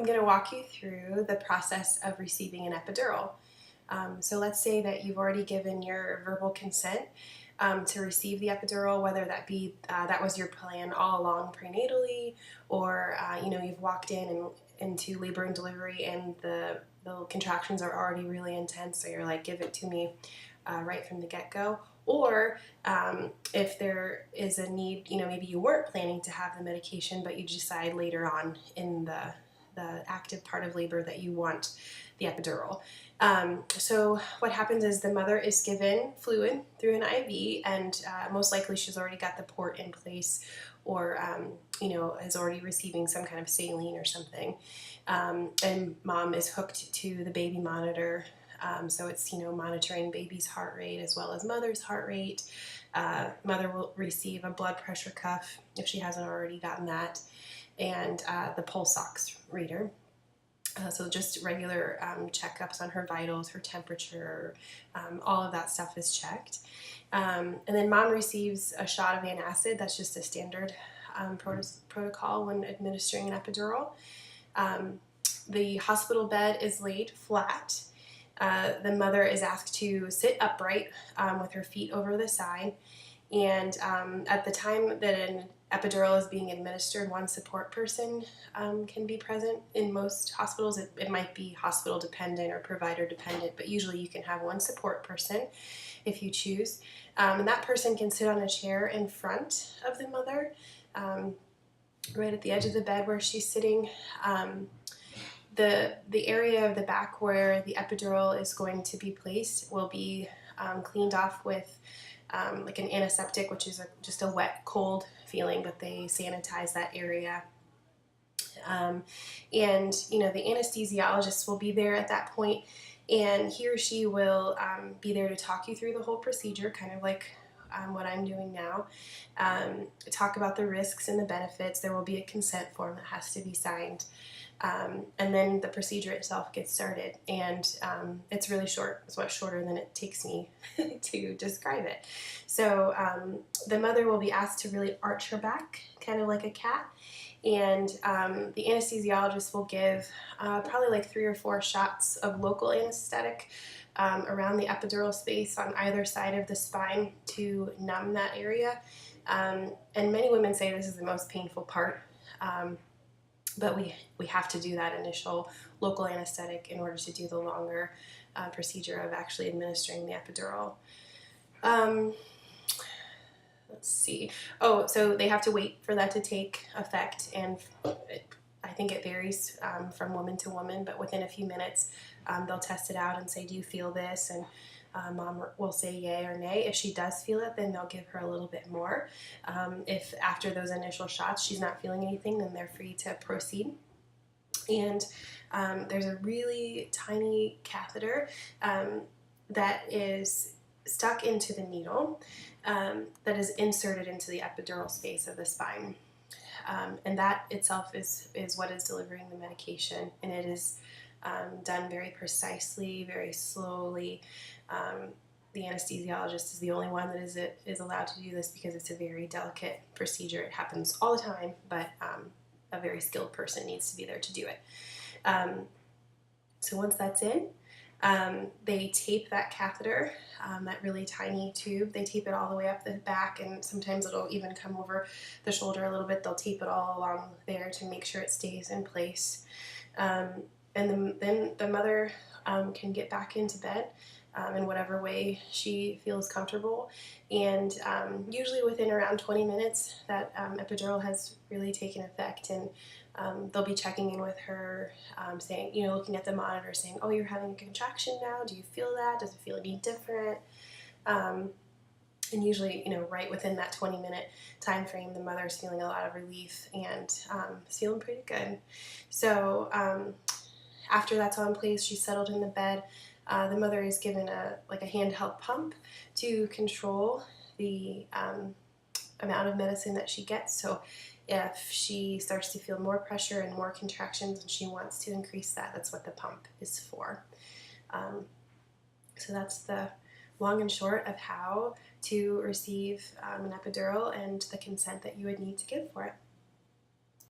I'm going to walk you through the process of receiving an epidural. So let's say that you've already given your verbal consent to receive the epidural, whether that be that was your plan all along prenatally, or you've walked into labor and delivery and the contractions are already really intense, so you're like, give it to me right from the get-go. Or if there is a need, maybe you weren't planning to have the medication, but you decide later on in the active part of labor that you want the epidural. So what happens is the mother is given fluid through an IV, and most likely she's already got the port in place, or is already receiving some kind of saline or something. And mom is hooked to the baby monitor. So it's, monitoring baby's heart rate as well as mother's heart rate. Mother will receive a blood pressure cuff if she hasn't already gotten that, and the pulse ox reader. So just regular checkups on her vitals, her temperature, all of that stuff is checked. And then mom receives a shot of antacid. That's just a standard protocol when administering an epidural. The hospital bed is laid flat. The mother is asked to sit upright with her feet over the side. And at the time that an epidural is being administered, one support person can be present. In most hospitals, it might be hospital dependent or provider dependent, but usually you can have one support person if you choose. And that person can sit on a chair in front of the mother, right at the edge of the bed where she's sitting. The area of the back where the epidural is going to be placed will be cleaned off with like an antiseptic, which is just a wet, cold feeling, but they sanitize that area. And the anesthesiologist will be there at that point, and he or she will be there to talk you through the whole procedure, kind of like what I'm doing now. Talk about the risks and the benefits. There will be a consent form that has to be signed. And then the procedure itself gets started, and it's really short. It's much shorter than it takes me to describe it. So the mother will be asked to really arch her back, kind of like a cat, and the anesthesiologist will give probably like 3 or 4 shots of local anesthetic around the epidural space on either side of the spine to numb that area. And many women say this is the most painful part. But we have to do that initial local anesthetic in order to do the longer procedure of actually administering the epidural. Let's see. Oh, so they have to wait for that to take effect, and I think it varies from woman to woman, but within a few minutes they'll test it out and say, do you feel this? And mom will say yay or nay. If she does feel it, then they'll give her a little bit more. If after those initial shots she's not feeling anything, then they're free to proceed. And there's a really tiny catheter that is stuck into the needle that is inserted into the epidural space of the spine. And that itself is what is delivering the medication, and it is done very precisely, very slowly. The anesthesiologist is the only one that is allowed to do this because it's a very delicate procedure. It happens all the time, but a very skilled person needs to be there to do it. So once that's in, they tape that catheter, that really tiny tube. They tape it all the way up the back, and sometimes it'll even come over the shoulder a little bit. They'll tape it all along there to make sure it stays in place. And then the mother can get back into bed in whatever way she feels comfortable. And usually within around 20 minutes, that epidural has really taken effect, and they'll be checking in with her, saying, looking at the monitor, saying, oh, you're having a contraction now. Do you feel that? Does it feel any different? And usually, right within that 20-minute time frame, the mother's feeling a lot of relief and is feeling pretty good. So after that's all in place, she's settled in the bed. The mother is given a handheld pump to control the amount of medicine that she gets. So if she starts to feel more pressure and more contractions and she wants to increase that, that's what the pump is for. So that's the long and short of how to receive an epidural and the consent that you would need to give for it.